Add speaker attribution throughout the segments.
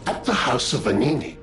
Speaker 1: At the House of Vanini.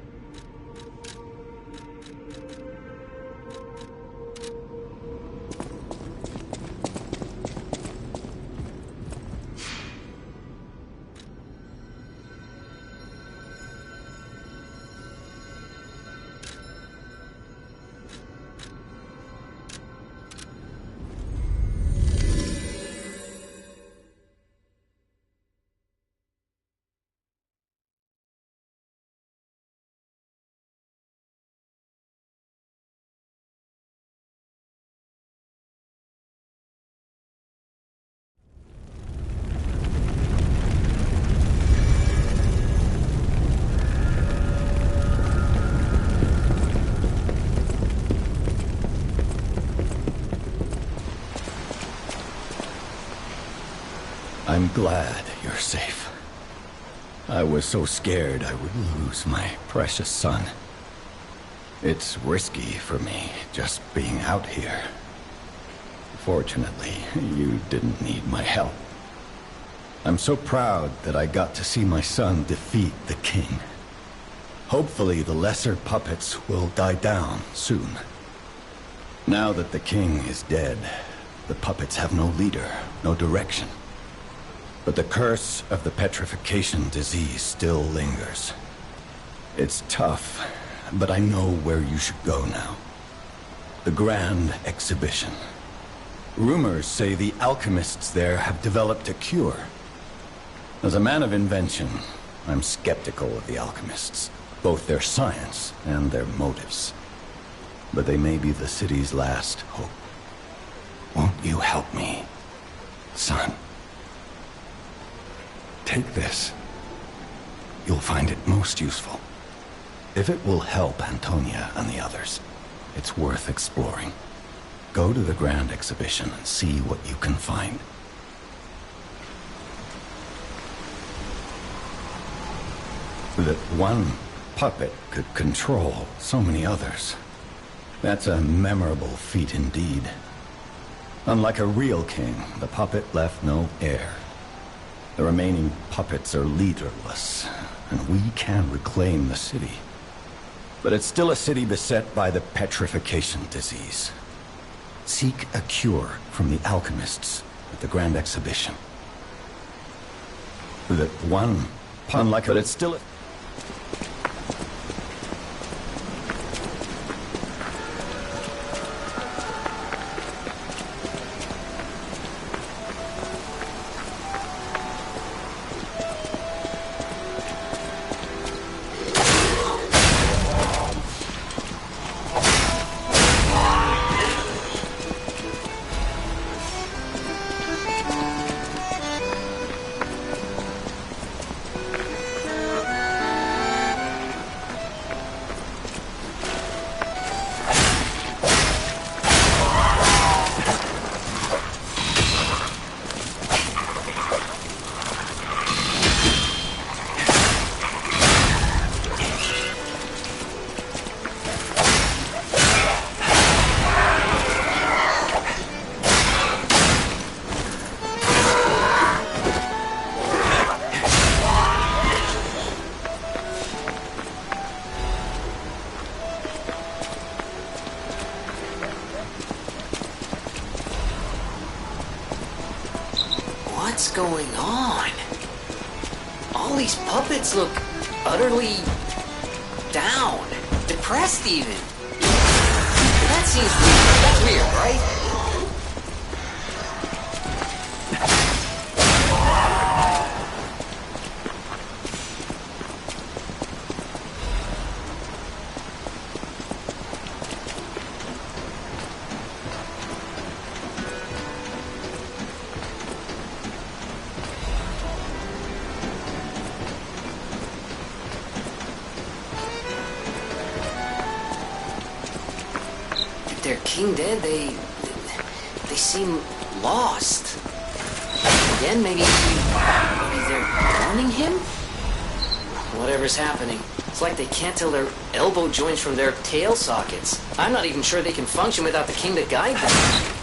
Speaker 2: I'm glad you're safe. I was so scared I would lose my precious son. It's risky for me, just being out here. Fortunately, you didn't need my help. I'm so proud that I got to see my son defeat the king. Hopefully the lesser puppets will die down soon. Now that the king is dead, the puppets have no leader, no direction. But the curse of the petrification disease still lingers. It's tough, but I know where you should go now. The Grand Exhibition. Rumors say the alchemists there have developed a cure. As a man of invention, I'm skeptical of the alchemists, both their science and their motives. But they may be the city's last hope. Won't you help me, son? Take this. You'll find it most useful. If it will help Antonia and the others, it's worth exploring. Go to the Grand Exhibition and see what you can find. That one puppet could control so many others. That's a memorable feat indeed. Unlike a real king, the puppet left no heir. The remaining puppets are leaderless, and we can reclaim the city. But it's still a city beset by the petrification disease. Seek a cure from the alchemists at the Grand Exhibition. That one, unlike, but it's still a...
Speaker 3: What's going on? All these puppets look utterly down, depressed even. That seems weird. That's weird, right? Their king dead, they seem lost. Again, maybe they're warning him? Whatever's happening. It's like they can't tell their elbow joints from their tail sockets. I'm not even sure they can function without the king to guide them.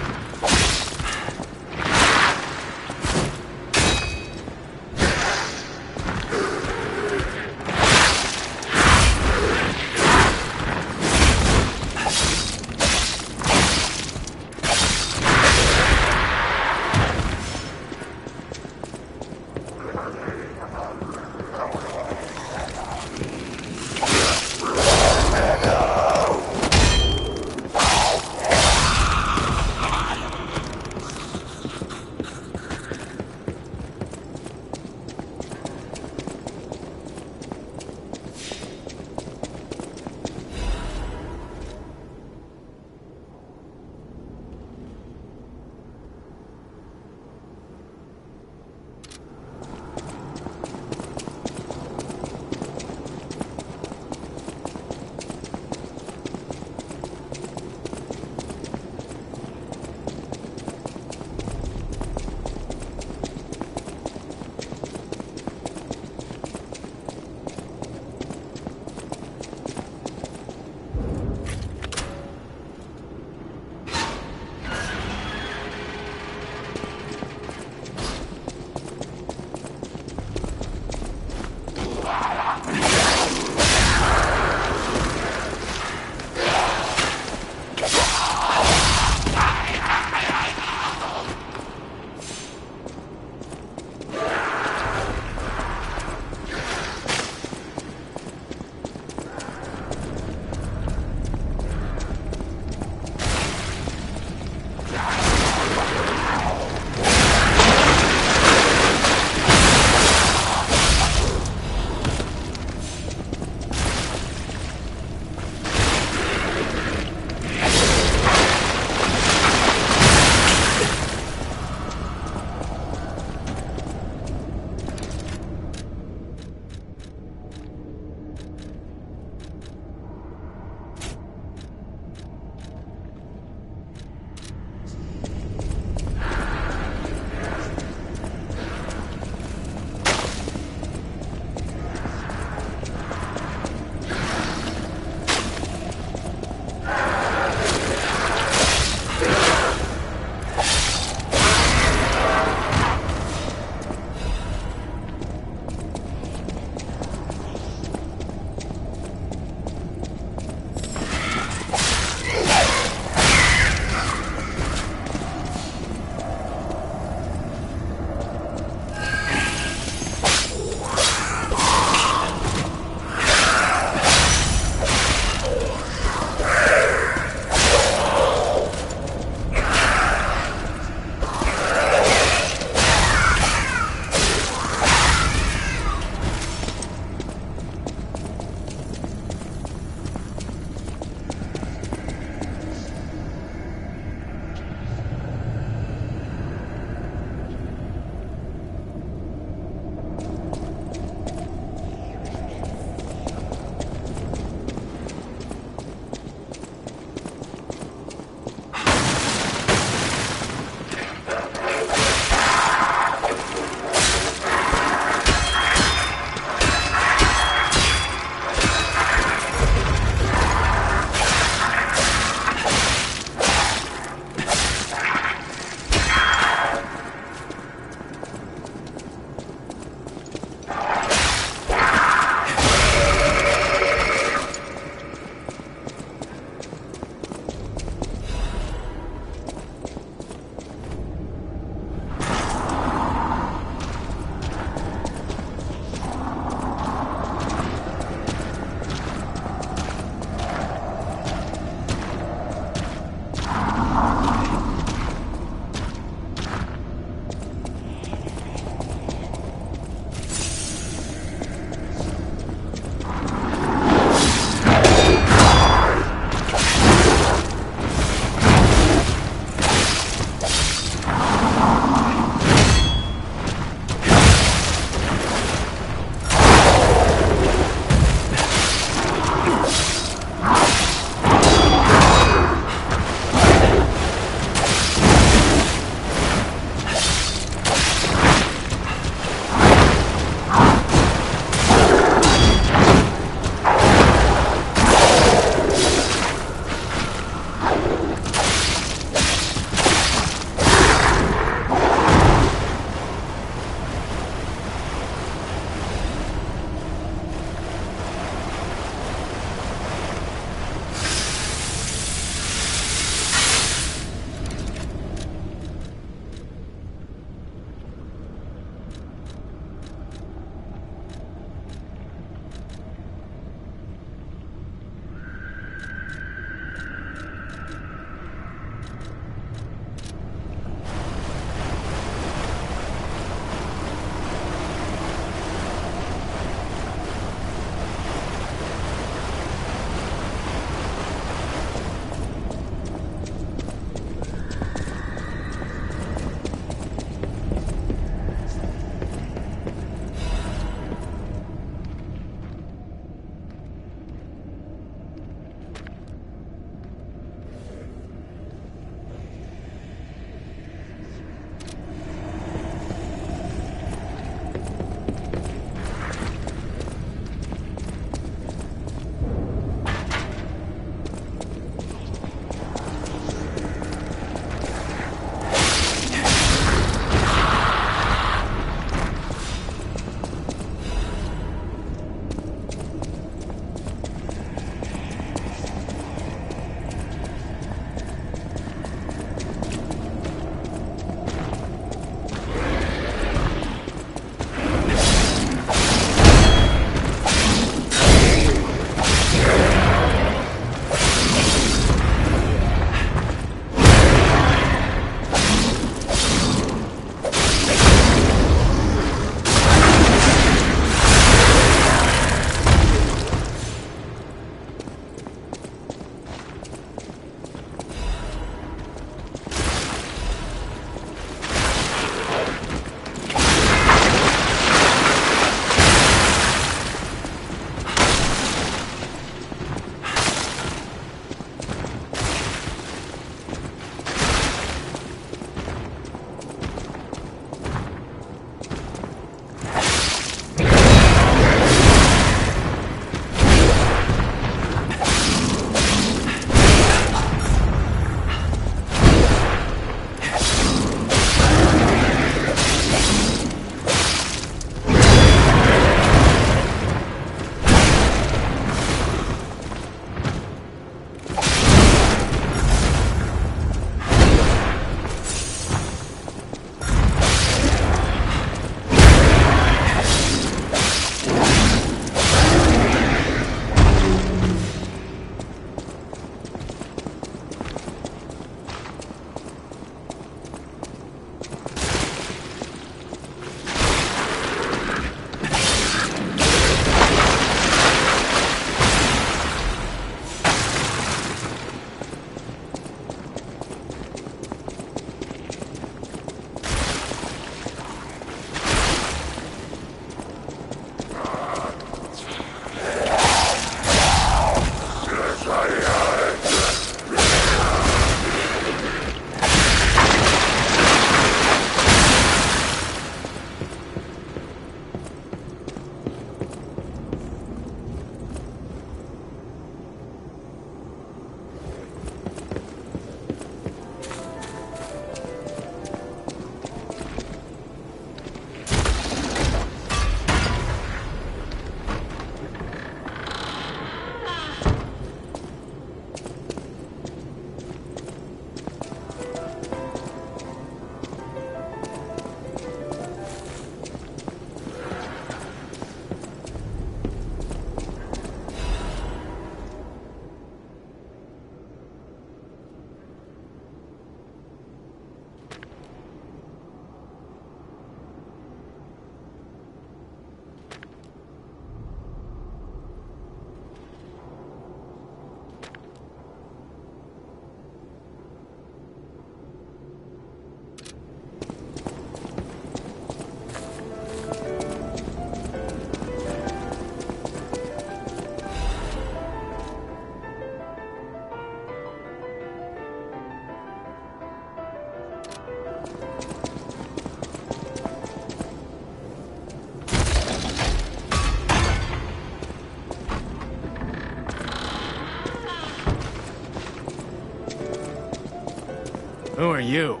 Speaker 4: Who are you?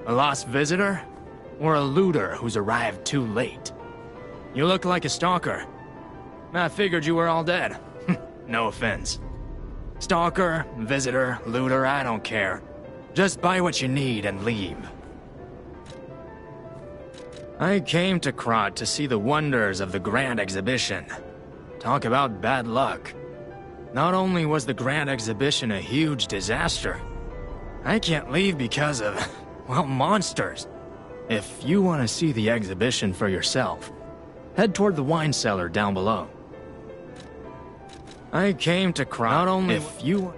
Speaker 4: A lost visitor? Or a looter who's arrived too late? You look like a stalker. I figured you were all dead. No offense. Stalker, visitor, looter, I don't care. Just buy what you need and leave. I came to Krat to see the wonders of the Grand Exhibition. Talk about bad luck. Not only was the Grand Exhibition a huge disaster, I can't leave because of, well, monsters. If you want to see the exhibition for yourself, head toward the wine cellar down below. I came to Krat not only if you...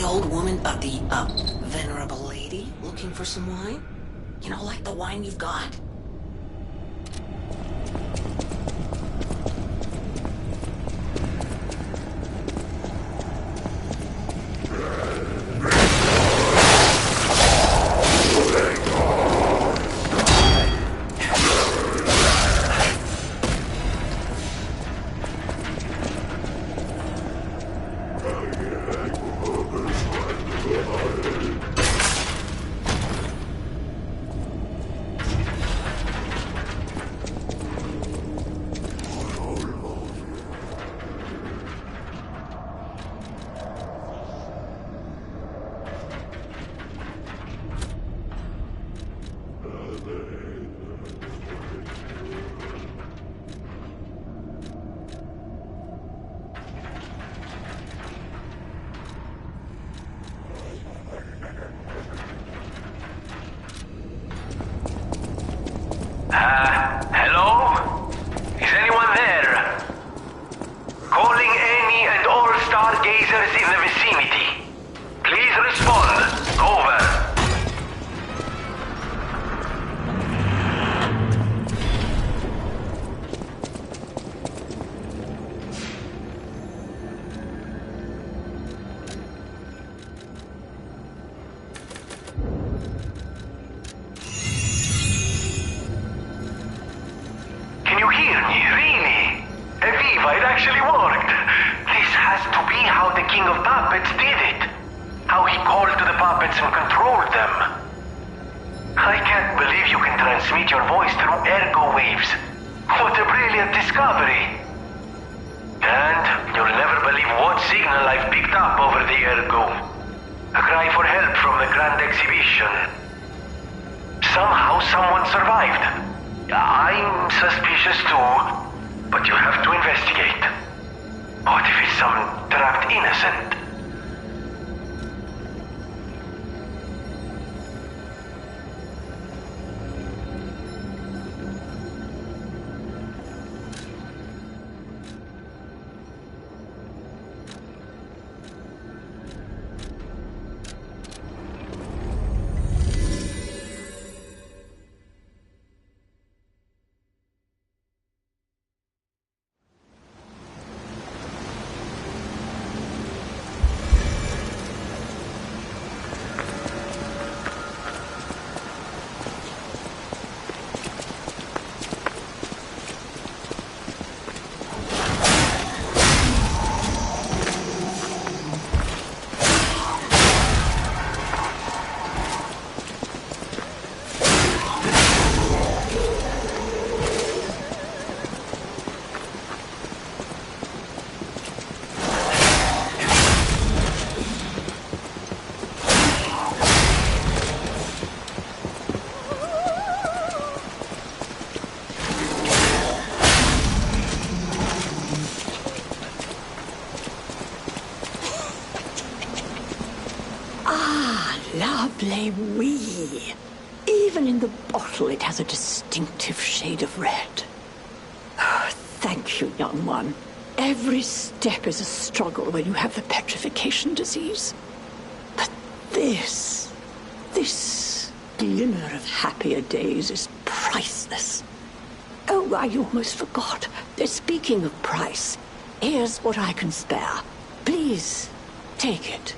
Speaker 3: Old woman, the venerable lady looking for some wine? You know, like the wine you've got?
Speaker 5: Hello? Is anyone there? Calling any and all stargazers in the vicinity. Please respond. Over. And controlled them. I can't believe you can transmit your voice through ergo waves. What a brilliant discovery. And you'll never believe what signal I've picked up over the ergo. A cry for help from the Grand Exhibition. Somehow someone survived. I'm suspicious too, but you have to investigate. What if it's some trapped innocent?
Speaker 6: oui. Even in the bottle, it has a distinctive shade of red. Oh, thank you, young one. Every step is a struggle when you have the petrification disease. But this glimmer of happier days is priceless. Oh, I almost forgot. Speaking of price, here's what I can spare. Please, take it.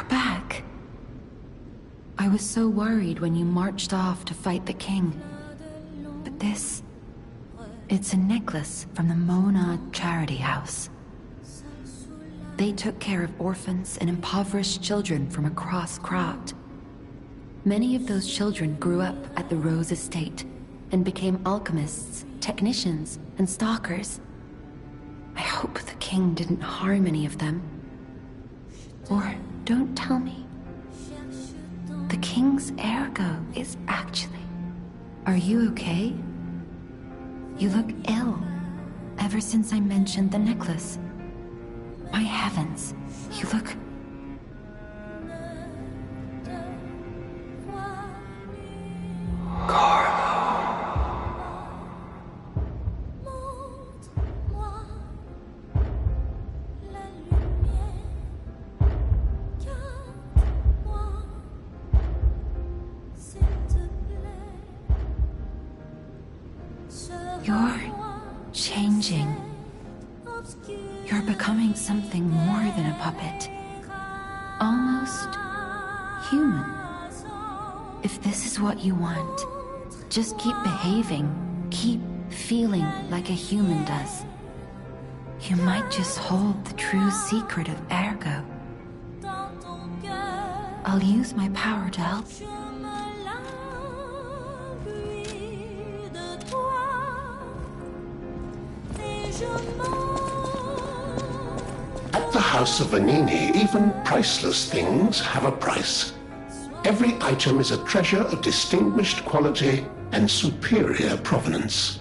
Speaker 7: Back. I was so worried when you marched off to fight the king. But this... it's a necklace from the Mona Charity House. They took care of orphans and impoverished children from across Krat. Many of those children grew up at the Rose Estate and became alchemists, technicians, and stalkers. I hope the king didn't harm any of them. Or don't tell me. The king's ergo is actually... Are you okay? You look ill. Ever since I mentioned the necklace. My heavens, you look... You're changing. You're becoming something more than a puppet. Almost human. If this is what you want, just keep behaving. Keep feeling like a human does. You might just hold the true secret of ergo. I'll use my power to help you.
Speaker 1: At the House of Vanini, even priceless things have a price. Every item is a treasure of distinguished quality and superior provenance.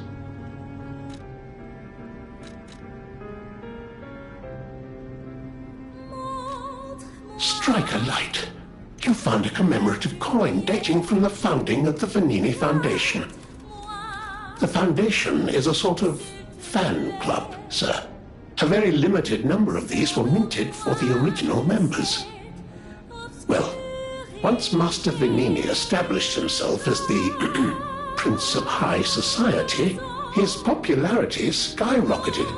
Speaker 1: Strike a light. You found a commemorative coin dating from the founding of the Vanini Foundation. The Foundation is a sort of fan club, sir. A very limited number of these were minted for the original members. Well, once Master Vanini established himself as the Prince of High Society, his popularity skyrocketed,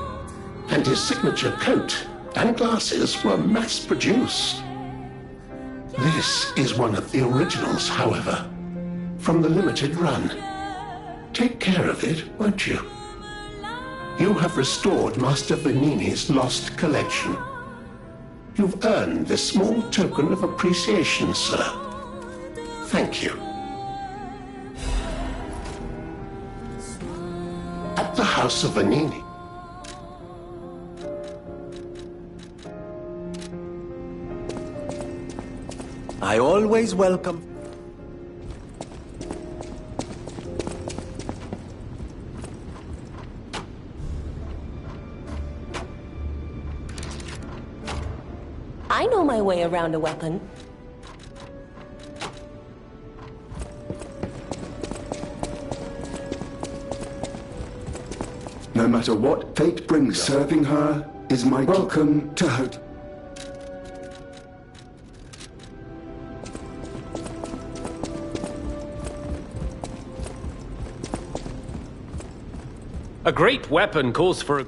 Speaker 1: and his signature coat and glasses were mass-produced. This is one of the originals, however, from the limited run. Take care of it, won't you? You have restored Master Vanini's lost collection. You've earned this small token of appreciation, sir. Thank you. At the House of Vanini.
Speaker 8: I always welcome...
Speaker 9: I know my way around a weapon.
Speaker 10: No matter what fate brings, serving her is my welcome to her. A great weapon calls for a...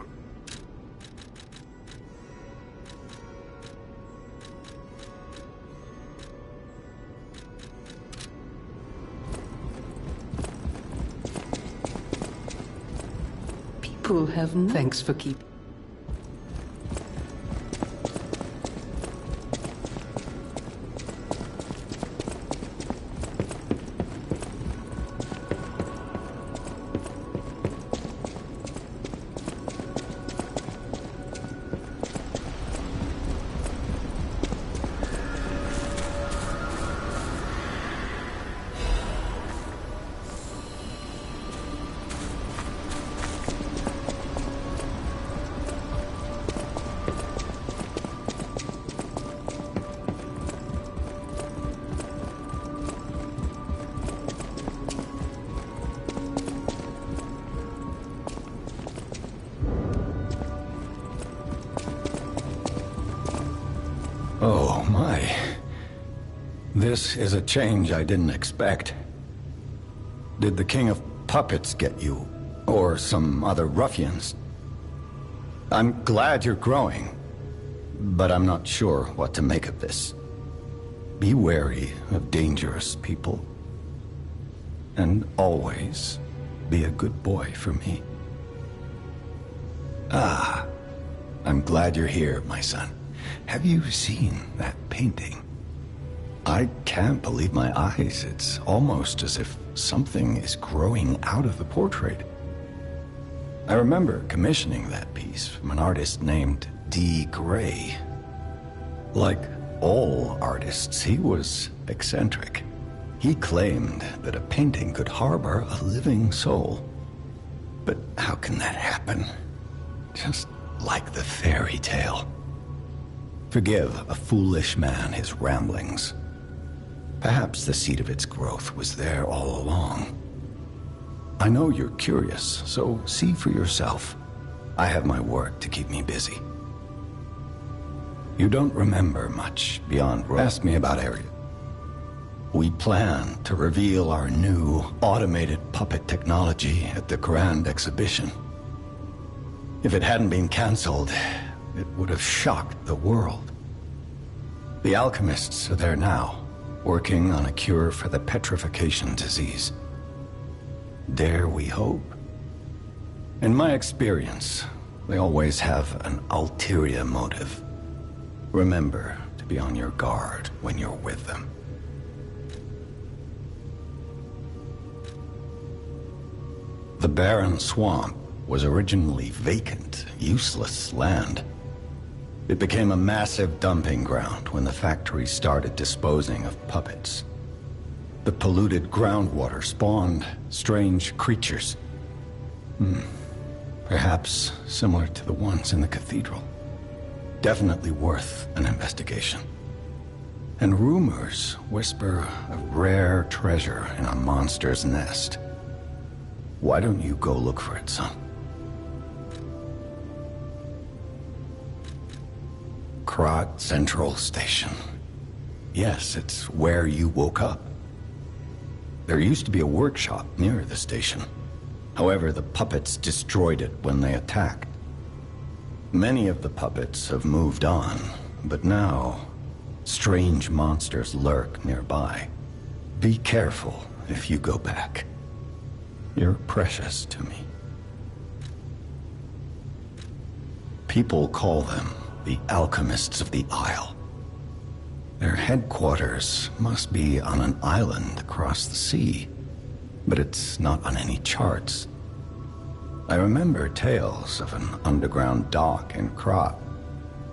Speaker 11: People have... Thanks for keeping...
Speaker 2: Oh, my. This is a change I didn't expect. Did the King of Puppets get you? Or some other ruffians? I'm glad you're growing, but I'm not sure what to make of this. Be wary of dangerous people. And always be a good boy for me. Ah, I'm glad you're here, my son. Have you seen that painting? I can't believe my eyes. It's almost as if something is growing out of the portrait. I remember commissioning that piece from an artist named D. Gray. Like all artists, he was eccentric. He claimed that a painting could harbor a living soul. But how can that happen? Just like the fairy tale. Forgive a foolish man his ramblings. Perhaps the seed of its growth was there all along. I know you're curious, so see for yourself. I have my work to keep me busy. You don't remember much beyond... Ask me about Area. We plan to reveal our new automated puppet technology at the Grand Exhibition. If it hadn't been cancelled, it would have shocked the world. The alchemists are there now, working on a cure for the petrification disease. Dare we hope? In my experience, they always have an ulterior motive. Remember to be on your guard when you're with them. The barren swamp was originally vacant, useless land. It became a massive dumping ground when the factory started disposing of puppets. The polluted groundwater spawned strange creatures. Perhaps similar to the ones in the cathedral. Definitely worth an investigation. And rumors whisper of rare treasure in a monster's nest. Why don't you go look for it, son? Krat Central Station. Yes, it's where you woke up. There used to be a workshop near the station. However, the puppets destroyed it when they attacked. Many of the puppets have moved on, but now, strange monsters lurk nearby. Be careful if you go back. You're precious to me. People call them the Alchemists of the Isle. Their headquarters must be on an island across the sea, but it's not on any charts. I remember tales of an underground dock in Krat,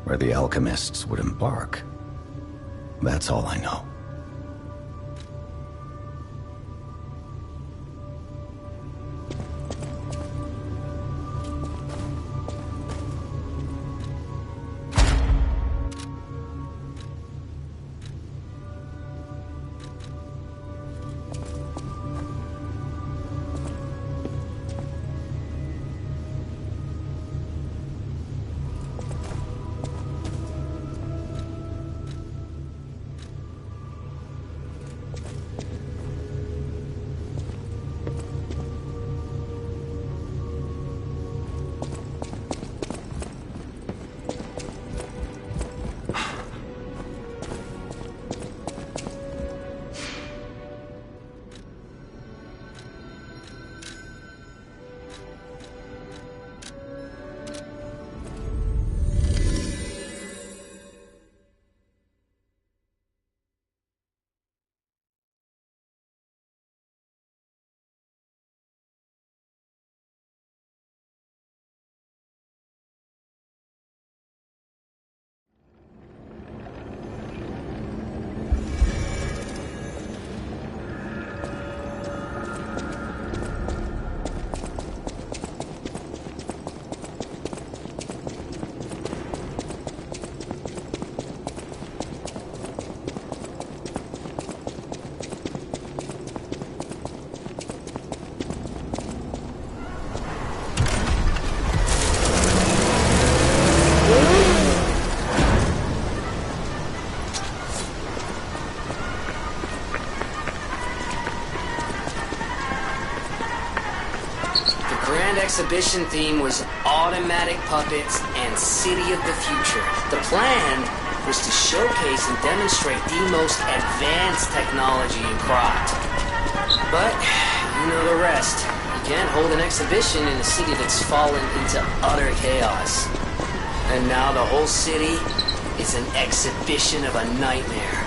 Speaker 2: where the alchemists would embark. That's all I know.
Speaker 3: exhibition theme was automatic puppets and City of the Future. The plan was to showcase and demonstrate the most advanced technology in Krat. But, you know the rest. You can't hold an exhibition in a city that's fallen into utter chaos. And now the whole city is an exhibition of a nightmare.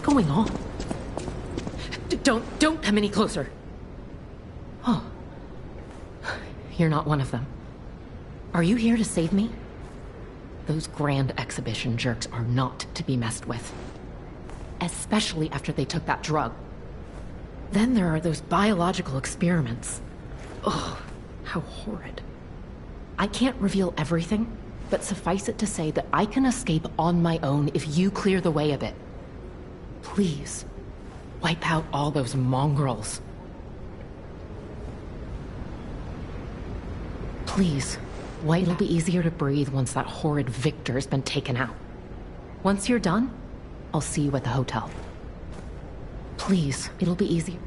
Speaker 11: going on? Don't come any closer. Oh. You're not one of them. Are you here to save me? Those grand exhibition jerks are not to be messed with. Especially after they took that drug. Then there are those biological experiments. Ugh, how horrid. I can't reveal everything, but suffice it to say that I can escape on my own if you clear the way a bit. Please, wipe out all those mongrels. Please, it'll be easier to breathe once that horrid Victor's been taken out. Once you're done, I'll see you at the hotel. Please, it'll be easier.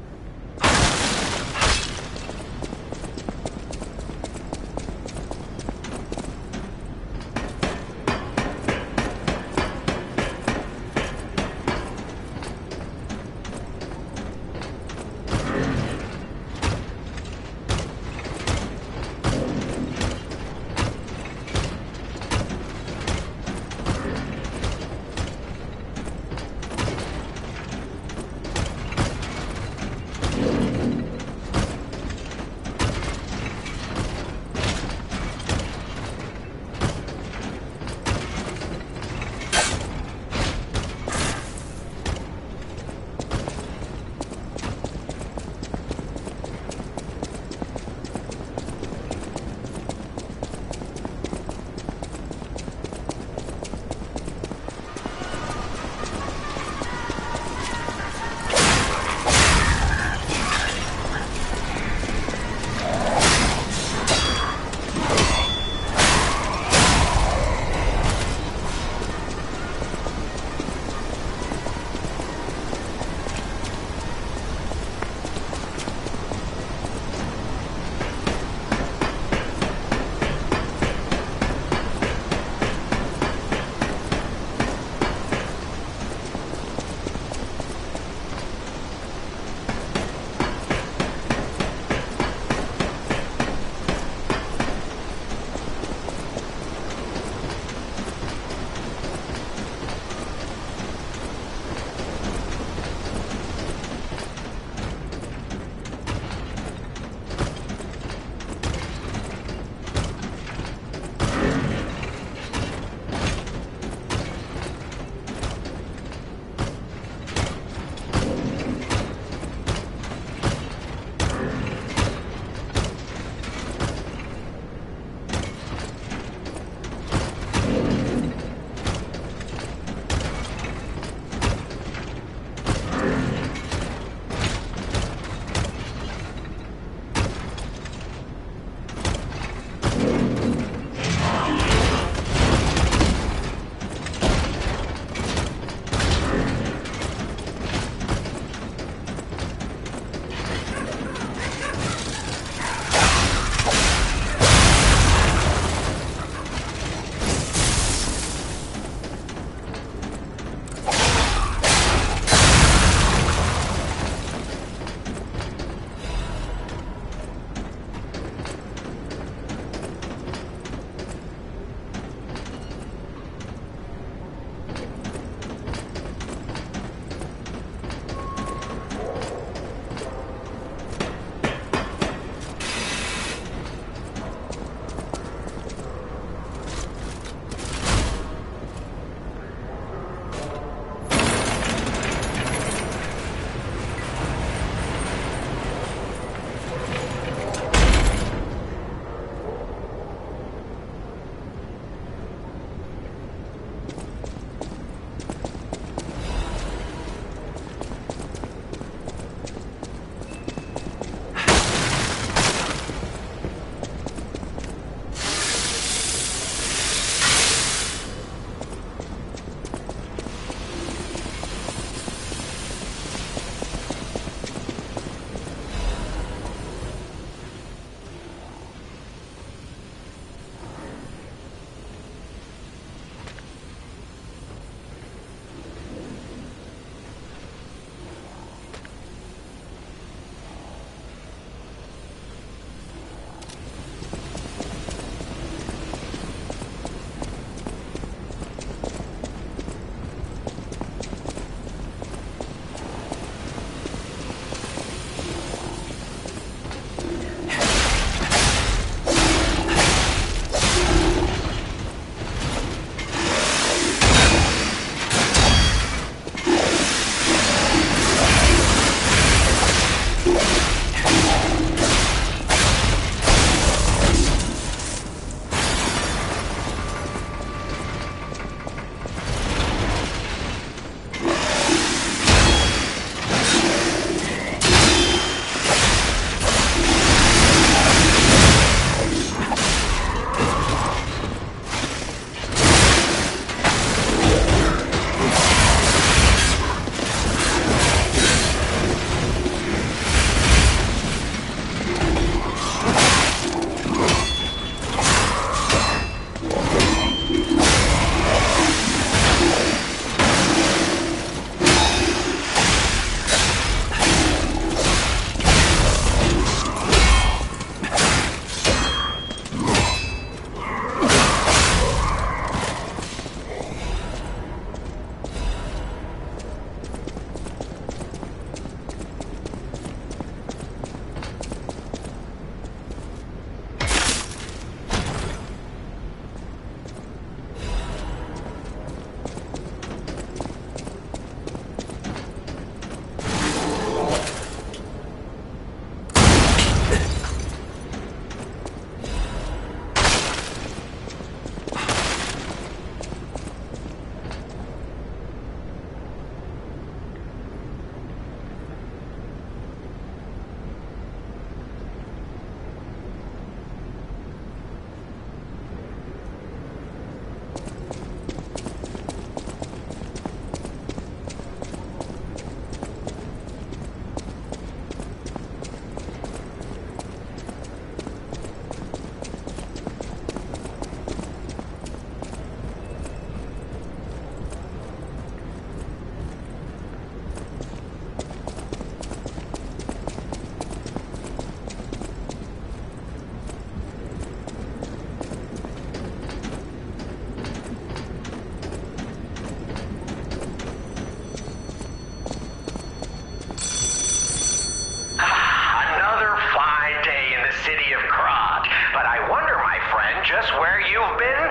Speaker 5: just where you've been?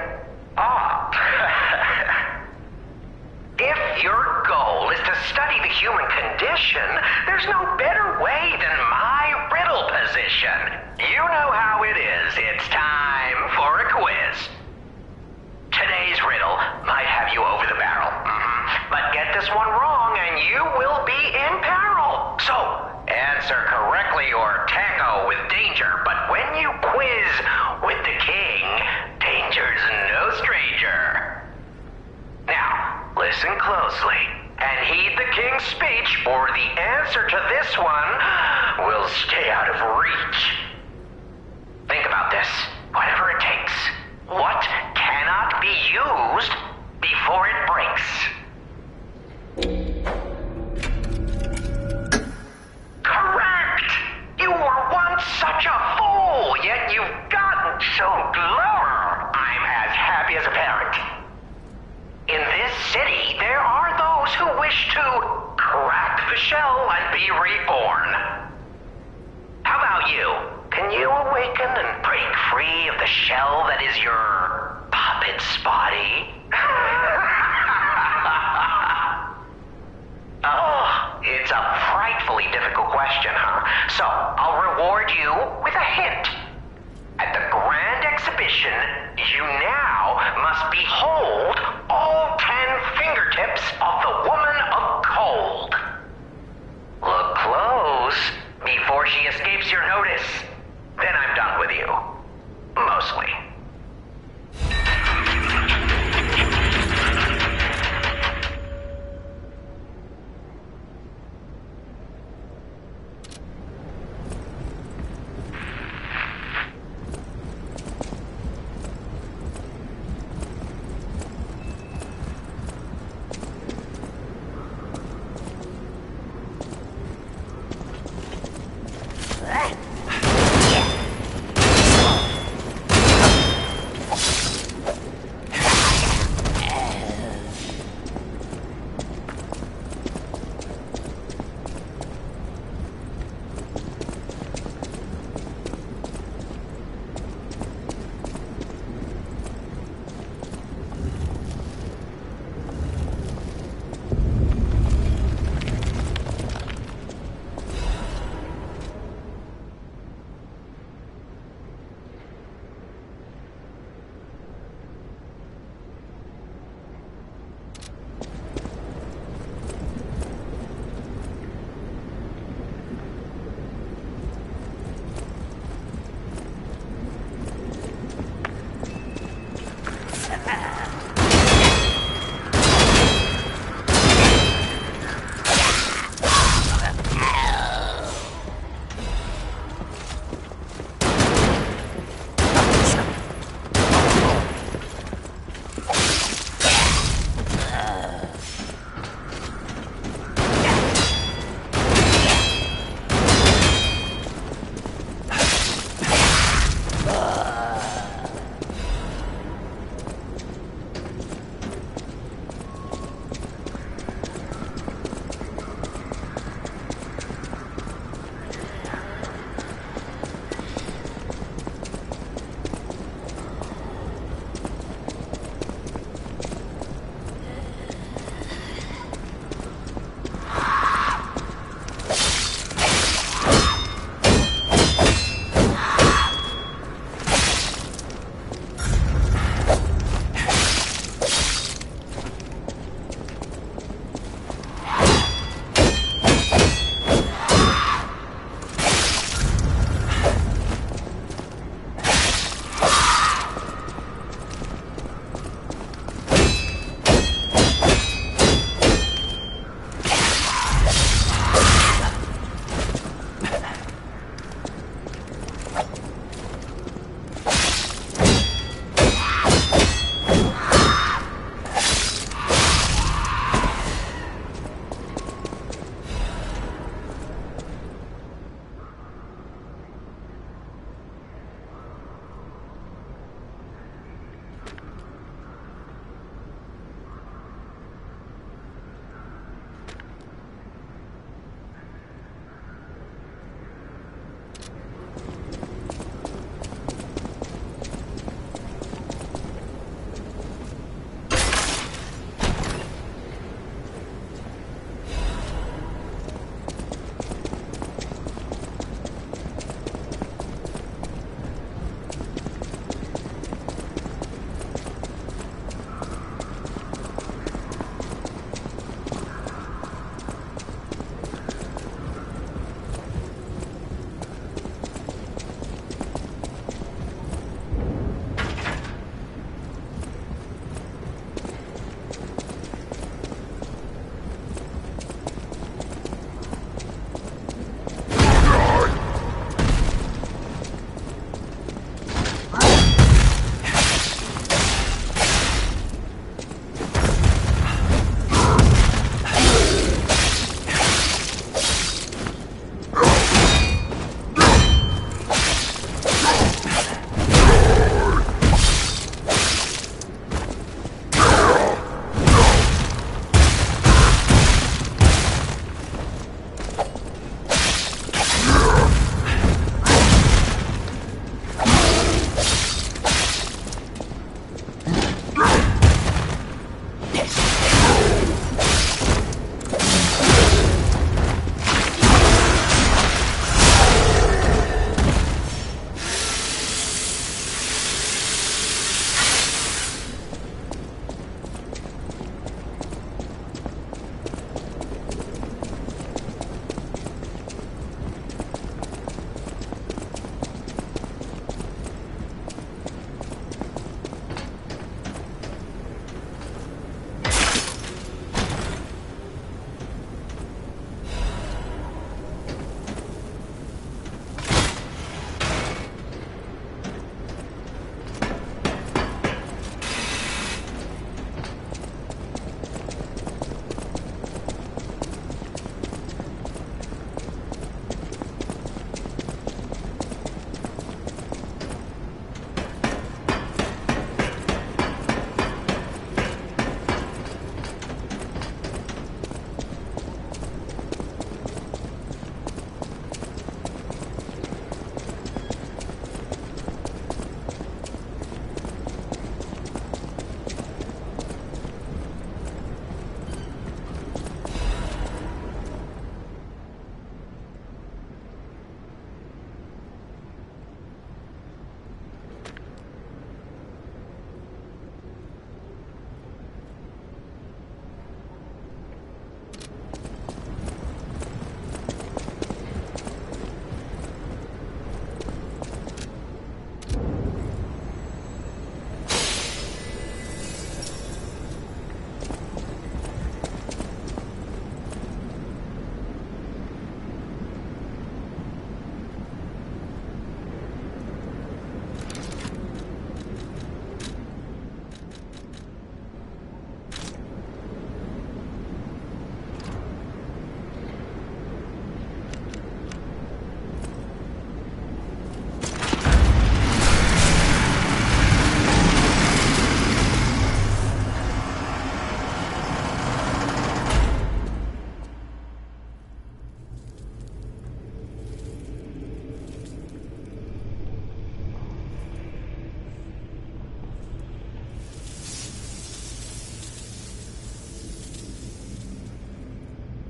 Speaker 5: Ah. If your goal is to study the human condition, there's no better way than my riddle position. You know how it is. It's time for a quiz. Today's riddle might have you over the barrel. But get this one wrong and you will be in peril. So, answer correctly or tango with danger. But when you quiz with the king, danger's no stranger. Now, listen closely and heed the king's speech, or the answer to this one will stay out of reach. Think about this. Whatever it takes. What cannot be used before it breaks? Correct! You were once such a fool, yet you've gotten so clever. I'm as happy as a parent. In this city, there are those who wish to crack the shell and be reborn. How about you? Can you awaken and break free of the shell that is your puppet's body? Oh, it's a frightfully difficult question, huh? So, I'll reward you with a hint. At the Grand Exhibition, you now must behold all 10 fingertips of the Woman of Cold. Look close before she escapes your notice. Then I'm done with you. Mostly.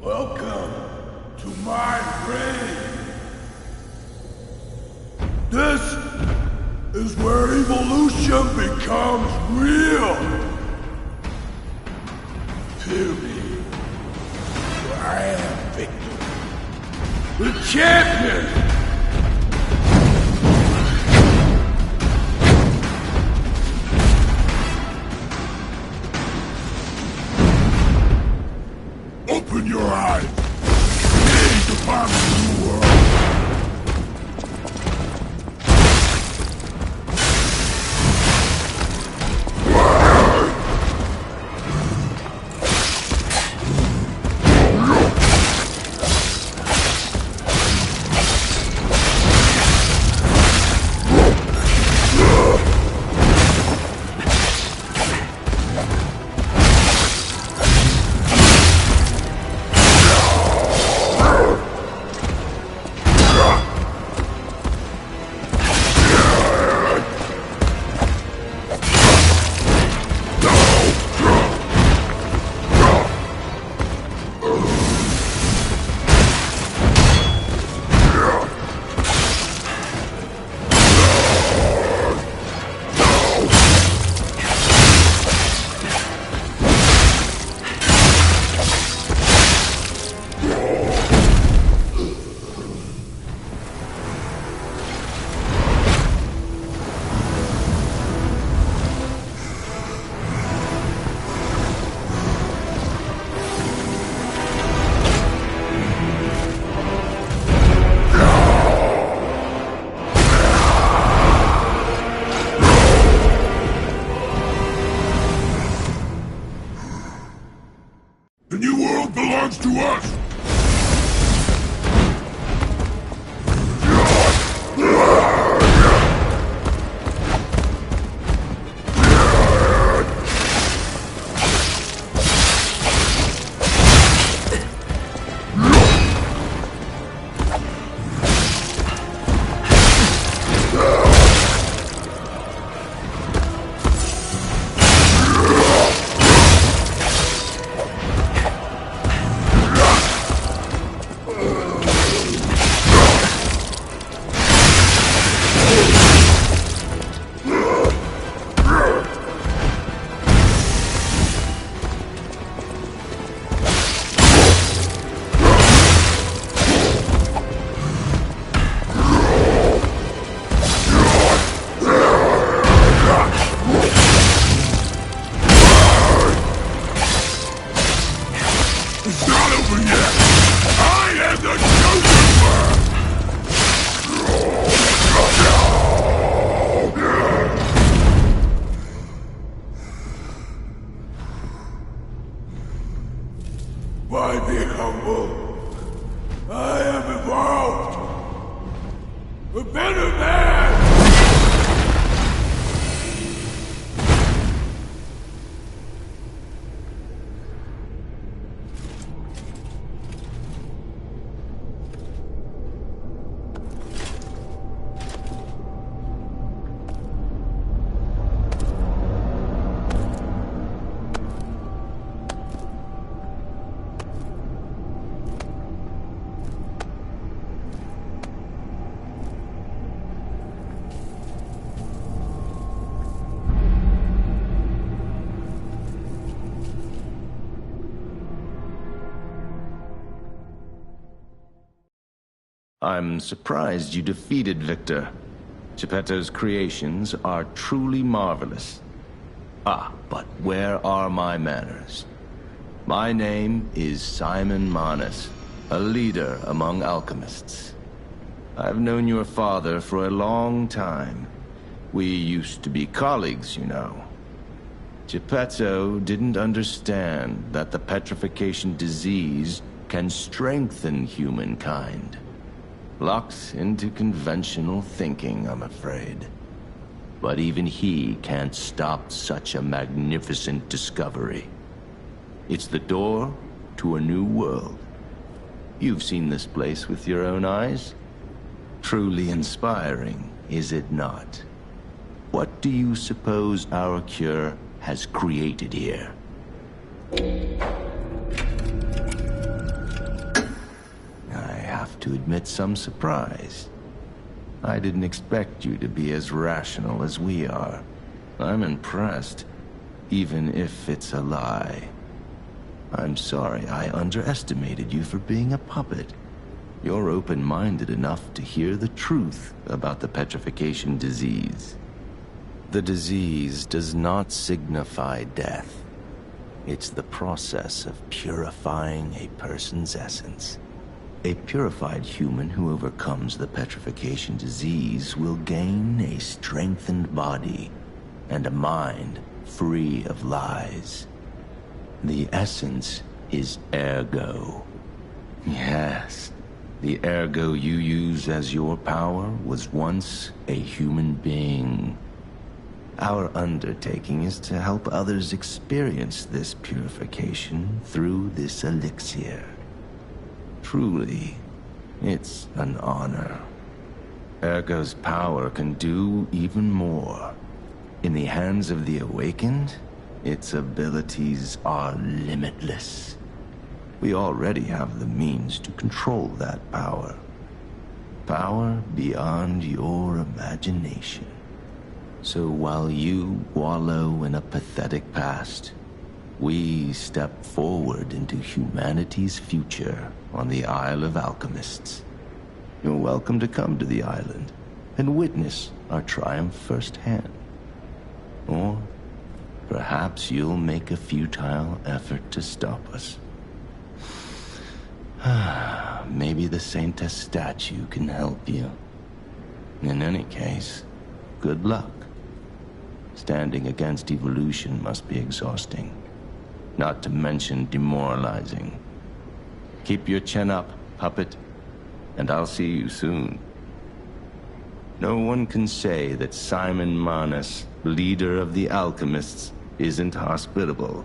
Speaker 10: Welcome to my reign. This is where evolution becomes real. Hear me. I am Victor, the champion. Open your eyes. Ready to find a new world. The new world belongs to us! It's not over yet! I am the chosen one! Why be humble? I am evolved! A better man!
Speaker 12: I'm surprised you defeated Victor. Geppetto's creations are truly marvelous. Ah, but where are my manners? My name is Simon Manus, a leader among alchemists. I've known your father for a long time. We used to be colleagues, you know. Geppetto didn't understand that the petrification disease can strengthen humankind. Locked into conventional thinking, I'm afraid. But even he can't stop such a magnificent discovery. It's the door to a new world. You've seen this place with your own eyes. Truly inspiring, is it not? What do you suppose our cure has created here? to admit some surprise. I didn't expect you to be as rational as we are. I'm impressed, even if it's a lie. I'm sorry I underestimated you for being a puppet. You're open-minded enough to hear the truth about the petrification disease. The disease does not signify death. It's the process of purifying a person's essence. A purified human who overcomes the petrification disease will gain a strengthened body and a mind free of lies. The essence is ergo. Yes, the ergo you use as your power was once a human being. Our undertaking is to help others experience this purification through this elixir. Truly, it's an honor. Ergo's power can do even more. In the hands of the awakened, its abilities are limitless. We already have the means to control that power. Power beyond your imagination. So while you wallow in a pathetic past, we step forward into humanity's future on the Isle of Alchemists. You're welcome to come to the island and witness our triumph firsthand. Or perhaps you'll make a futile effort to stop us. Maybe the Saintess statue can help you. In any case, good luck. Standing against evolution must be exhausting, not to mention demoralizing. Keep your chin up, puppet, and I'll see you soon. No one can say that Simon Manus, leader of the alchemists, isn't hospitable.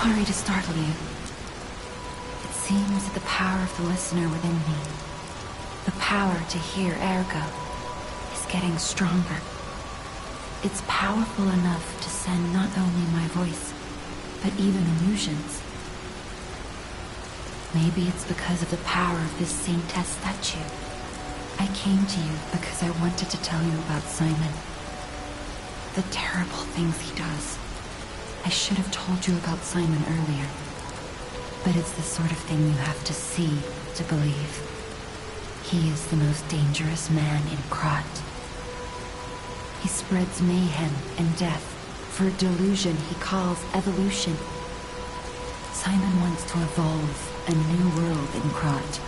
Speaker 7: Sorry to startle you. It seems that the power of the listener within me, the power to hear ergo, is getting stronger. It's powerful enough to send not only my voice, but even illusions. Maybe it's because of the power of this Saintess statue. I came to you because I wanted to tell you about Simon. The terrible things he does. I should have told you about Simon earlier. But it's the sort of thing you have to see to believe. He is the most dangerous man in Krat. He spreads mayhem and death for a delusion he calls evolution. Simon wants to evolve a new world in Krat.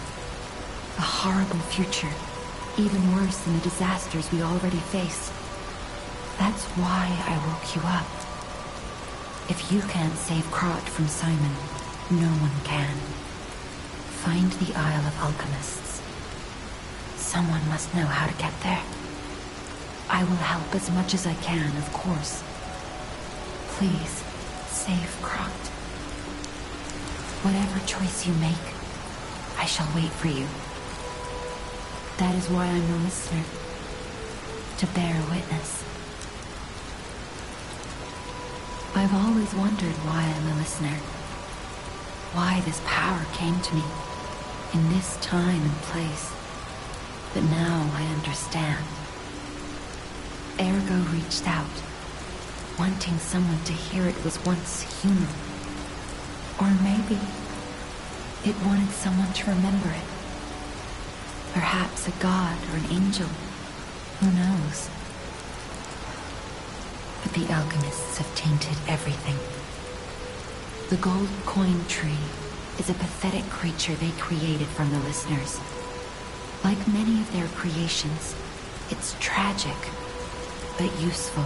Speaker 7: A horrible future, even worse than the disasters we already face. That's why I woke you up. If you can't save Krat from Simon, no one can. Find the Isle of Alchemists. Someone must know how to get there. I will help as much as I can, of course. Please, save Krat. Whatever choice you make, I shall wait for you. That is why I'm a listener. To bear witness. I've always wondered why I'm a listener. Why this power came to me, in this time and place. But now I understand. Ergo reached out, wanting someone to hear it was once human. Or maybe it wanted someone to remember it. Perhaps a god or an angel. Who knows? But the alchemists have tainted everything. The gold coin tree is a pathetic creature they created from the listeners. Like many of their creations, it's tragic, but useful.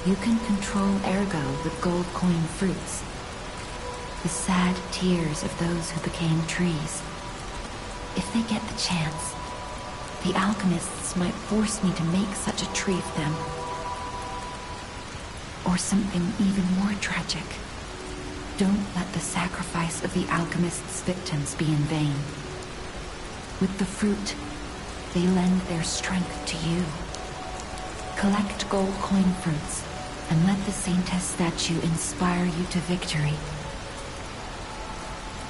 Speaker 7: You can control Ergo with gold coin fruits. The sad tears of those who became trees. If they get the chance, the alchemists might force me to make such a tree of them. Or something even more tragic. Don't let the sacrifice of the alchemists' victims be in vain. With the fruit, they lend their strength to you. Collect gold coin fruits, and let the Saintess statue inspire you to victory.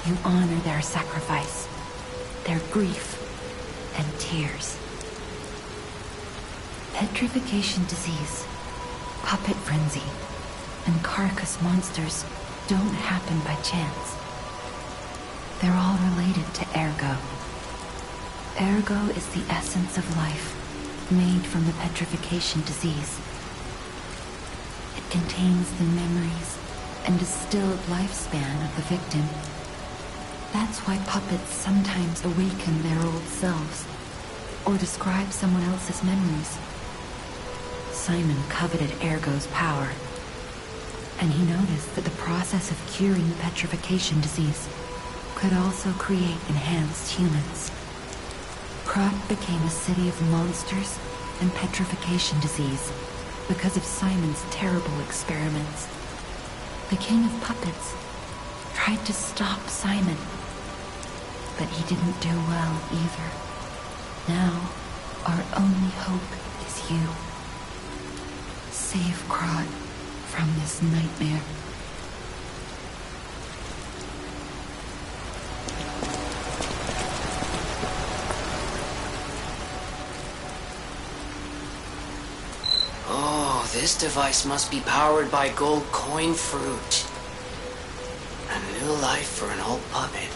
Speaker 7: You honor their sacrifice, their grief, and tears. Petrification disease, puppet frenzy, and carcass monsters don't happen by chance. They're all related to Ergo. Ergo is the essence of life, made from the petrification disease. It contains the memories and distilled lifespan of the victim. That's why puppets sometimes awaken their old selves, or describe someone else's memories. Simon coveted Ergo's power, and he noticed that the process of curing the petrification disease could also create enhanced humans. Krat became a city of monsters and petrification disease because of Simon's terrible experiments. The king of puppets tried to stop Simon, but he didn't do well either. Now, our only hope is you. Save Krat from this nightmare.
Speaker 3: Oh, this device must be powered by gold coin fruit. A new life for an old puppet.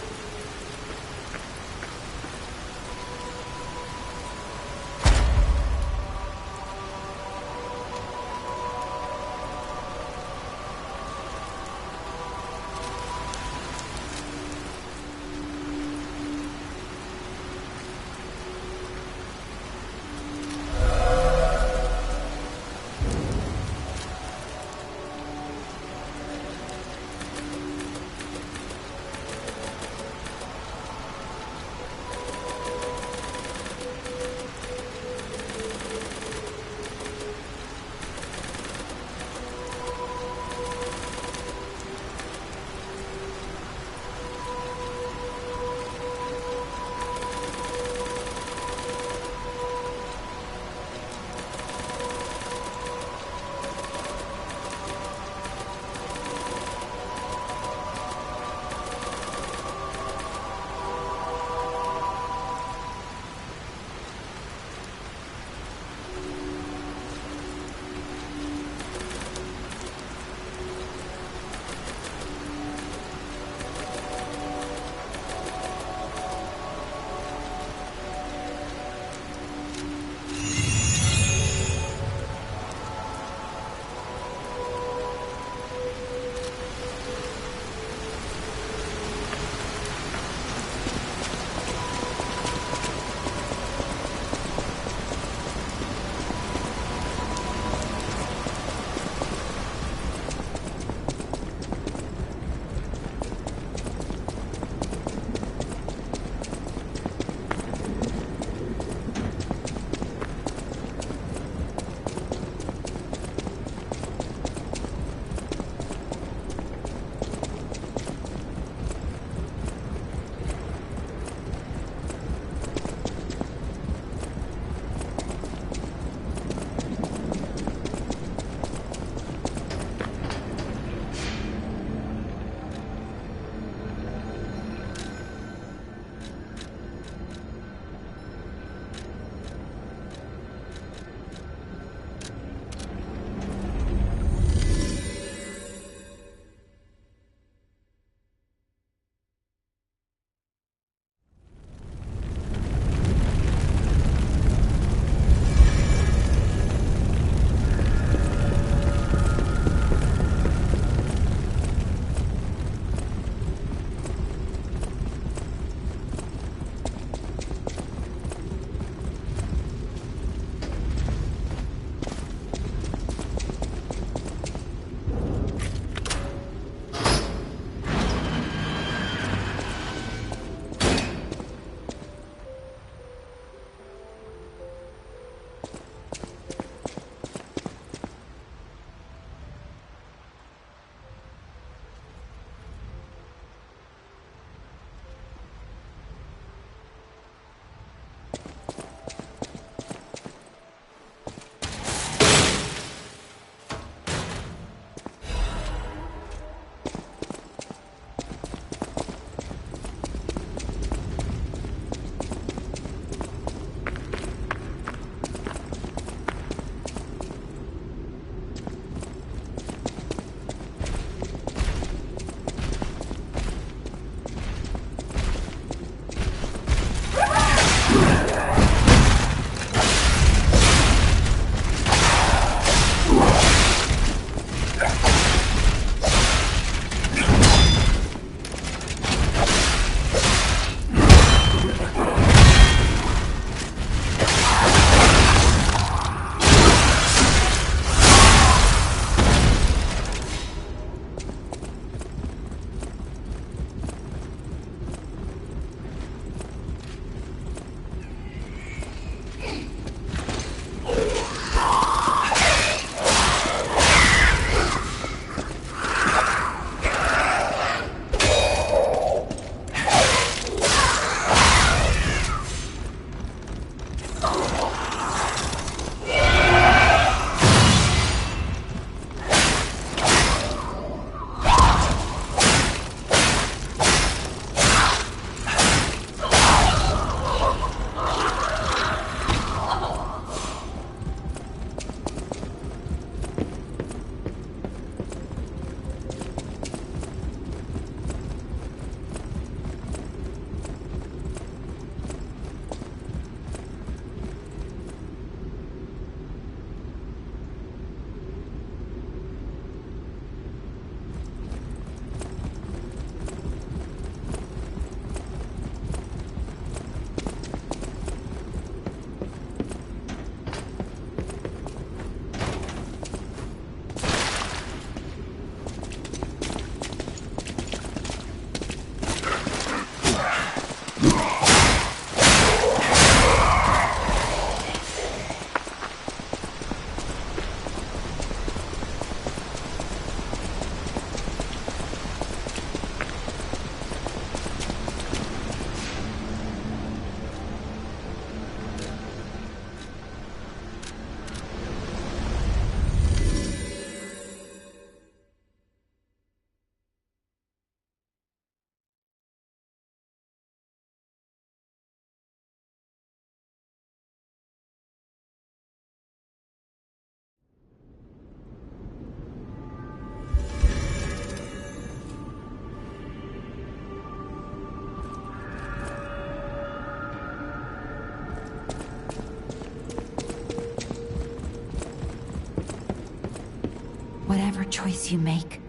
Speaker 7: Whatever choice you make.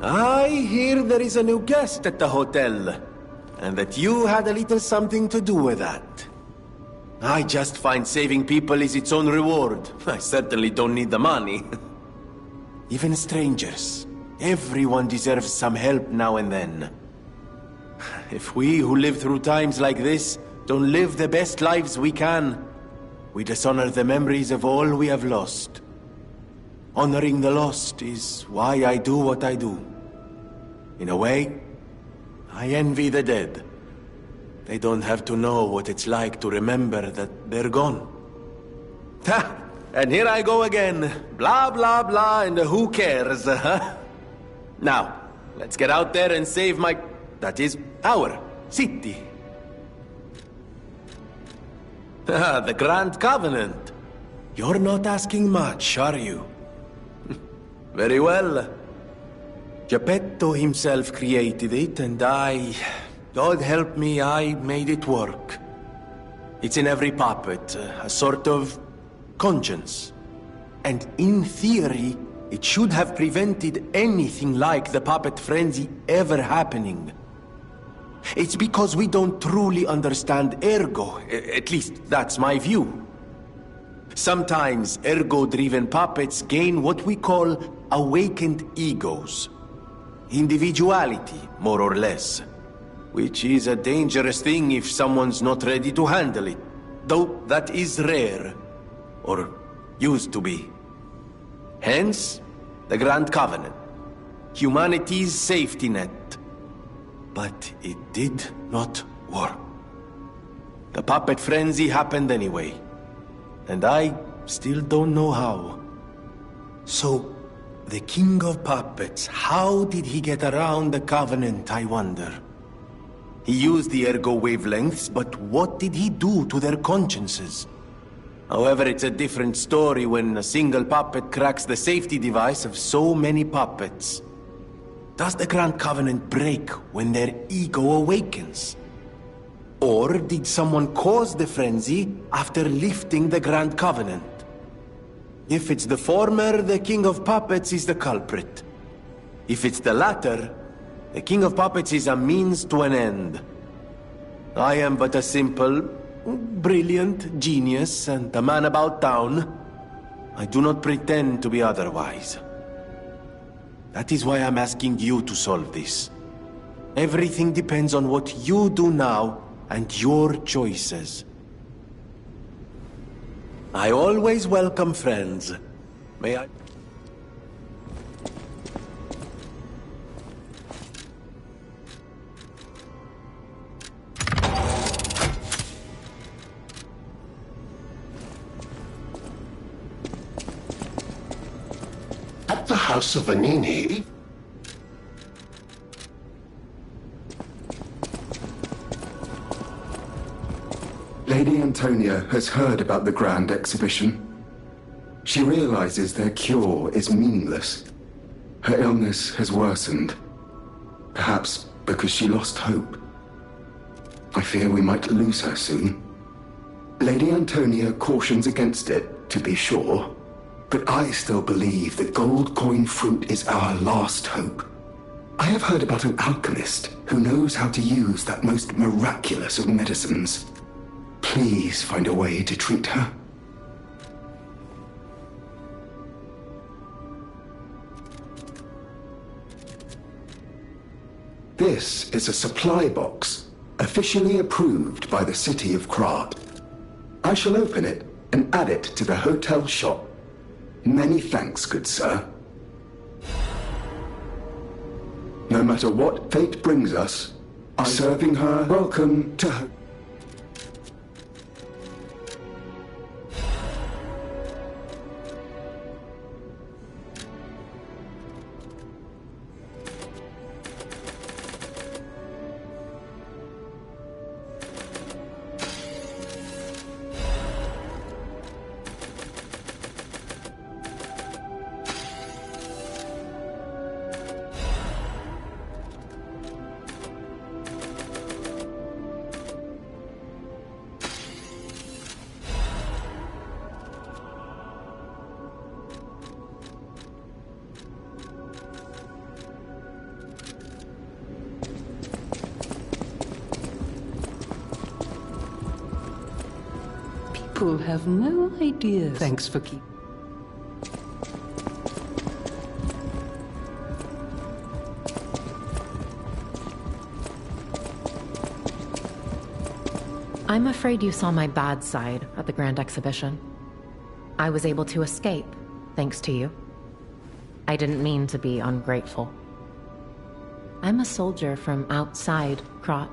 Speaker 8: I hear there is a new guest at the hotel, and that you had a little something to do with that. I just find saving people is its own reward. I certainly don't need the money. Even strangers. Everyone deserves some help now and then. If we who live through times like this don't live the best lives we can, we dishonor the memories of all we have lost. Honoring the lost is why I do what I do. In a way, I envy the dead. They don't have to know what it's like to remember that they're gone. Ha! And here I go again. Blah, blah, blah, and who cares, huh? Now, let's get out there and save my... that is, our city. The Grand Covenant. You're not asking much, are you? Very well. Geppetto himself created it, and God help me, I made it work. It's in every puppet, a sort of conscience. And in theory, it should have prevented anything like the puppet frenzy ever happening. It's because we don't truly understand ergo, at least that's my view. Sometimes ergo-driven puppets gain what we call awakened egos. Individuality, more or less. Which is a dangerous thing if someone's not ready to handle it. Though that is rare. Or used to be. Hence, the Grand Covenant. Humanity's safety net. But it did not work. The puppet frenzy happened anyway. And I still don't know how. So, the King of Puppets, how did he get around the Covenant, I wonder? He used the ergo wavelengths, but what did he do to their consciences? However, it's a different story when a single puppet cracks the safety device of so many puppets. Does the Grand Covenant break when their ego awakens? Or did someone cause the frenzy after lifting the Grand Covenant? If it's the former, the King of Puppets is the culprit. If it's the latter, the King of Puppets is a means to an end. I am but a simple, brilliant genius and a man about town. I do not pretend to be otherwise. That is why I'm asking you to solve this. Everything depends on what you do now and your choices. I always welcome friends. May I...
Speaker 1: At the House of Vanini...
Speaker 13: Lady Antonia has heard about the Grand Exhibition. She realizes their cure is meaningless. Her illness has worsened. Perhaps because she lost hope. I fear we might lose her soon. Lady Antonia cautions against it, to be sure. But I still believe that gold coin fruit is our last hope. I have heard about an alchemist who knows how to use that most miraculous of medicines. Please find a way to treat her. This is a supply box, Officially approved by the city of Krat. I shall open it and add it to the hotel shop. Many thanks, good sir. No matter what fate brings us, I'm serving her. Welcome to her.
Speaker 14: People have no idea. Thanks for keeping.
Speaker 11: I'm afraid you saw my bad side at the Grand Exhibition. I was able to escape, thanks to you. I didn't mean to be ungrateful. I'm a soldier from outside Krat.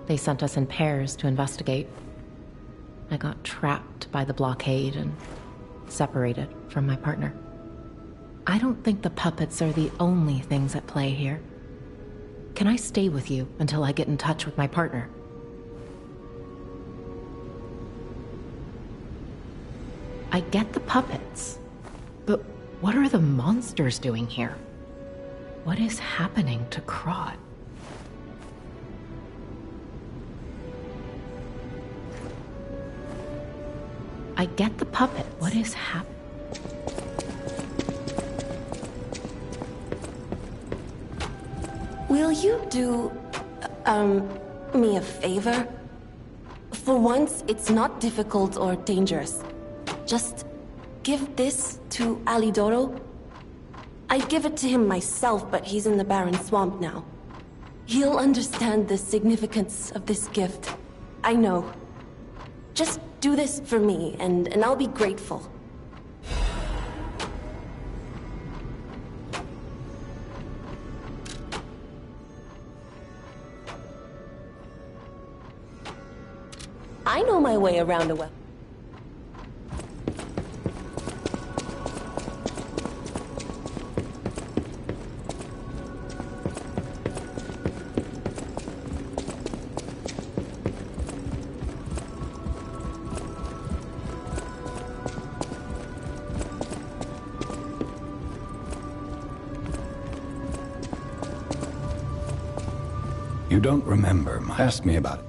Speaker 11: They sent us in pairs to investigate. I got trapped by the blockade and separated from my partner. I don't think the puppets are the only things at play here. Can I stay with you until I get in touch with my partner? I get the puppets, but what are the monsters doing here? What is happening to Krat? I get the puppet. What is happening?
Speaker 9: Will you do, me a favor? For once, it's not difficult or dangerous. Just give this to Alidoro. I'd give it to him myself, but he's in the barren swamp now. He'll understand the significance of this gift. I know. Just do this for me, and I'll be grateful. I know my way around a weapon.
Speaker 2: You don't remember. Ask me about it.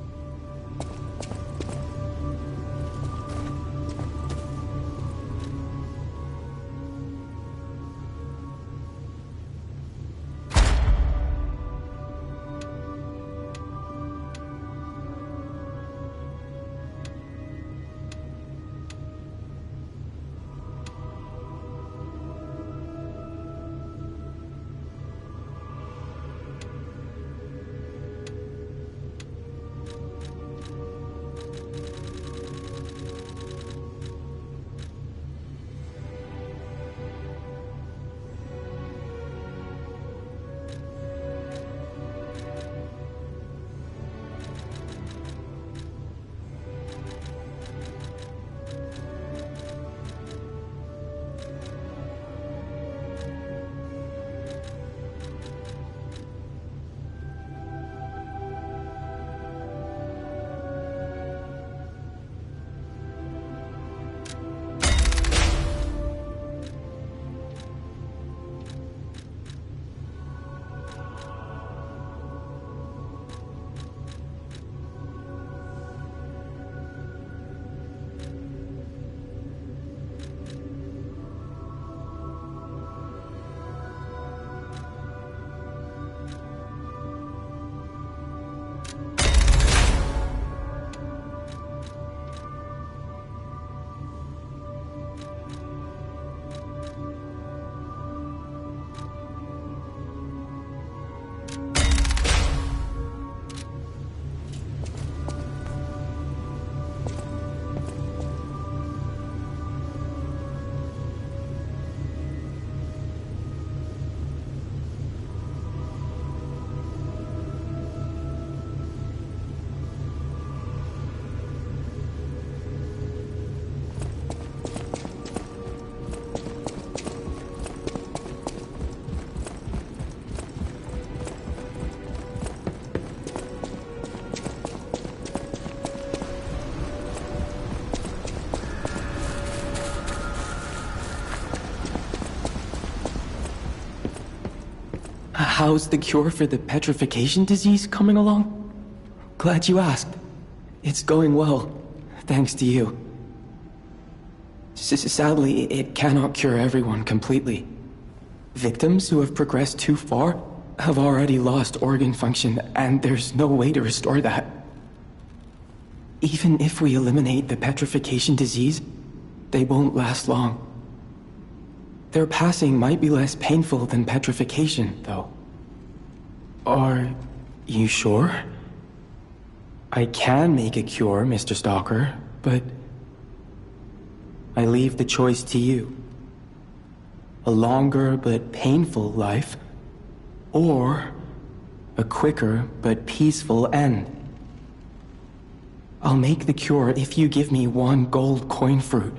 Speaker 15: How's the cure for the petrification disease coming along? Glad you asked. It's going well, thanks to you. Sadly, it cannot cure everyone completely. Victims who have progressed too far have already lost organ function, and there's no way to restore that. Even if we eliminate the petrification disease, they won't last long. Their passing might be less painful than petrification, though. Are you sure? I can make a cure, Mr. Stalker, but I leave the choice to you. A longer but painful life, or a quicker but peaceful end. I'll make the cure if you give me 1 gold coin fruit.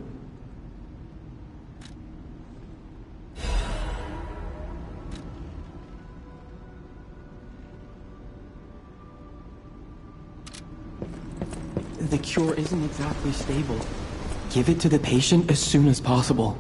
Speaker 15: The cure isn't exactly stable. Give it to the patient as soon as possible.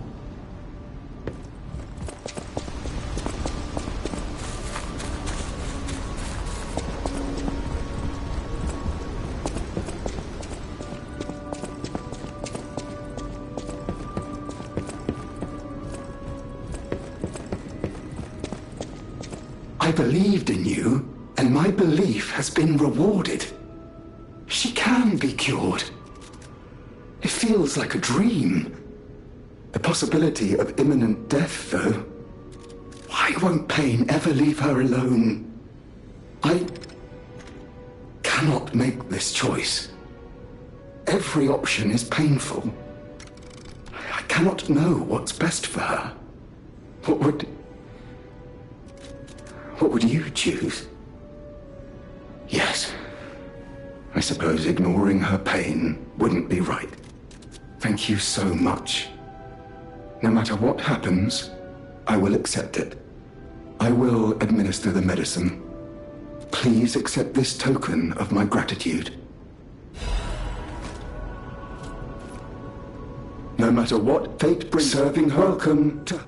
Speaker 13: I believed in you, and my belief has been rewarded. She can be cured. It feels like a dream. The possibility of imminent death, though. Why won't pain ever leave her alone? I cannot make this choice. Every option is painful. I cannot know what's best for her. What would you choose? Yes. I suppose ignoring her pain wouldn't be right. Thank you so much. No matter what happens, I will accept it. I will administer the medicine. Please accept this token of my gratitude. No matter what fate brings, serving her. Welcome to...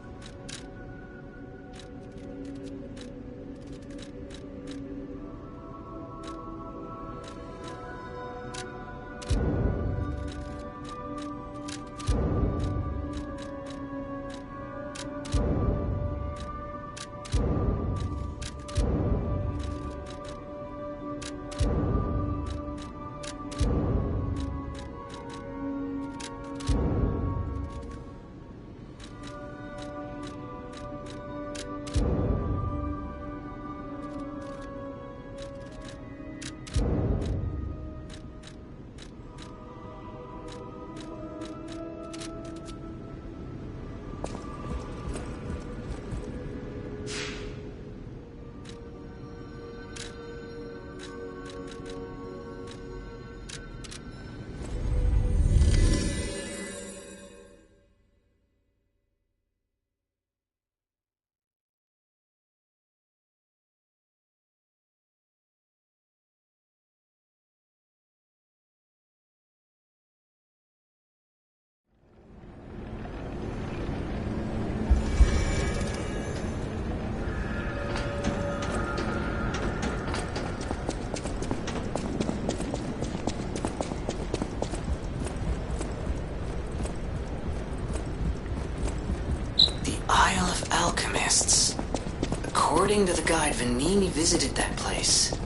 Speaker 3: According to the guide, Venini visited that place.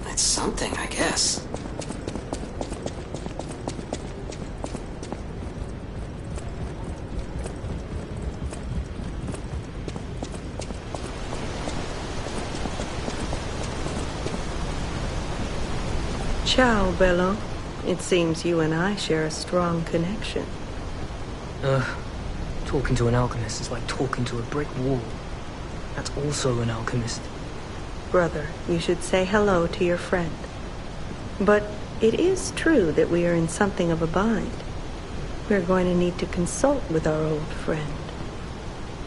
Speaker 3: That's something, I guess.
Speaker 16: Ciao, Bello. It seems you and I share a strong connection.
Speaker 17: Talking to an alchemist is like talking to a brick wall. That's also an alchemist.
Speaker 16: Brother, you should say hello to your friend. But it is true that we are in something of a bind. We're going to need to consult with our old friend.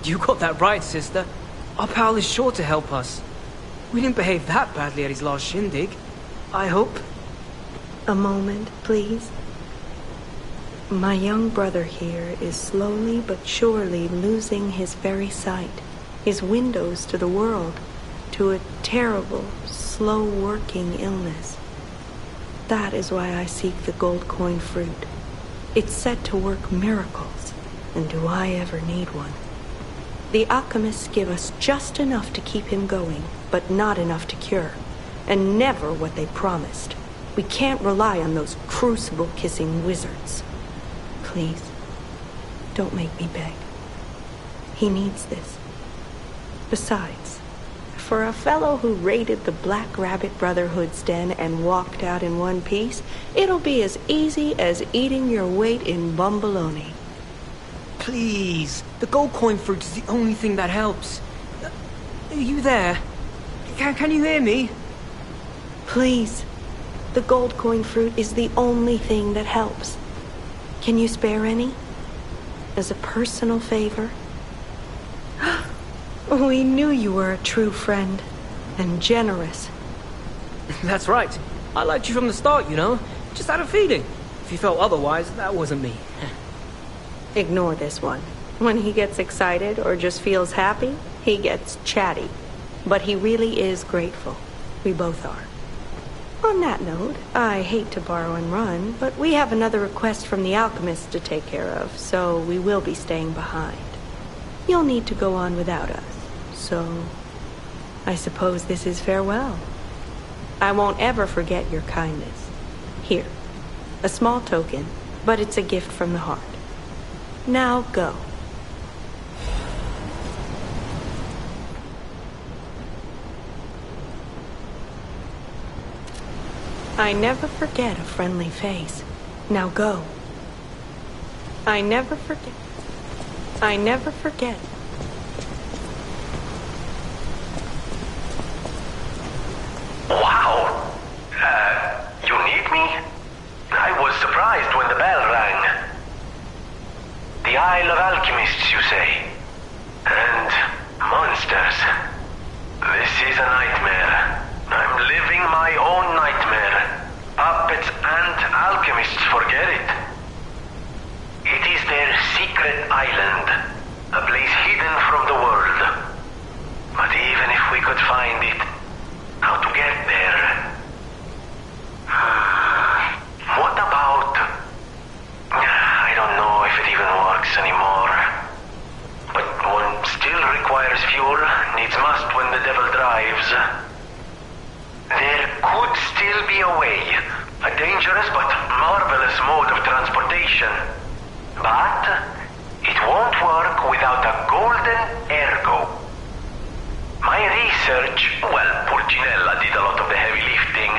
Speaker 17: You got that right, sister. Our pal is sure to help us. We didn't behave that badly at his last shindig. I hope.
Speaker 16: A moment, please. My young brother here is slowly but surely losing his very sight, his windows to the world. to a terrible, slow-working illness. That is why I seek the gold coin fruit. It's said to work miracles, and do I ever need one? The alchemists give us just enough to keep him going, but not enough to cure, and never what they promised. We can't rely on those crucible-kissing wizards. Please, don't make me beg. He needs this. Besides, for a fellow who raided the Black Rabbit Brotherhood's den and walked out in one piece, it'll be as easy as eating your weight in bumbaloni.
Speaker 17: Please, the gold coin fruit is the only thing that helps. Are you there? Can you hear me?
Speaker 16: Please, the gold coin fruit is the only thing that helps. Can you spare any? As a personal favor? We knew you were a true friend, and generous.
Speaker 17: That's right. I liked you from the start, you know. Just had a feeling. If you felt otherwise, that wasn't me.
Speaker 16: Ignore this one. When he gets excited or just feels happy, he gets chatty. But he really is grateful. We both are. On that note, I hate to borrow and run, but we have another request from the alchemists to take care of, so we will be staying behind. You'll need to go on without us, so I suppose this is farewell. I won't ever forget your kindness. Here, a small token, but it's a gift from the heart. Now go. I never forget a friendly face. Now go. I never forget. I never forget.
Speaker 5: Wow! You need me? I was surprised when the bell rang. The Isle of Alchemists, you say? And monsters. This is a nightmare. I'm living my own nightmare. Puppets and alchemists forget it. It is their secret island, a place hidden from the world. But even if we could find it, how to get there? What about... I don't know if it even works anymore. But one still requires fuel, needs must when the devil drives. There could still be a way, a dangerous but marvelous mode of transportation. But it won't work without a golden ergo. My research, well, Pulcinella did a lot of the heavy lifting,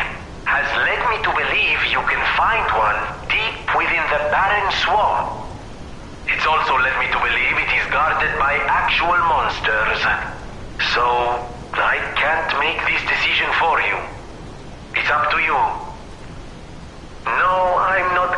Speaker 5: has led me to believe you can find one deep within the barren swamp. It's also led me to believe it is guarded by actual monsters. So, I can't make this decision for you. It's up to you. No, I'm not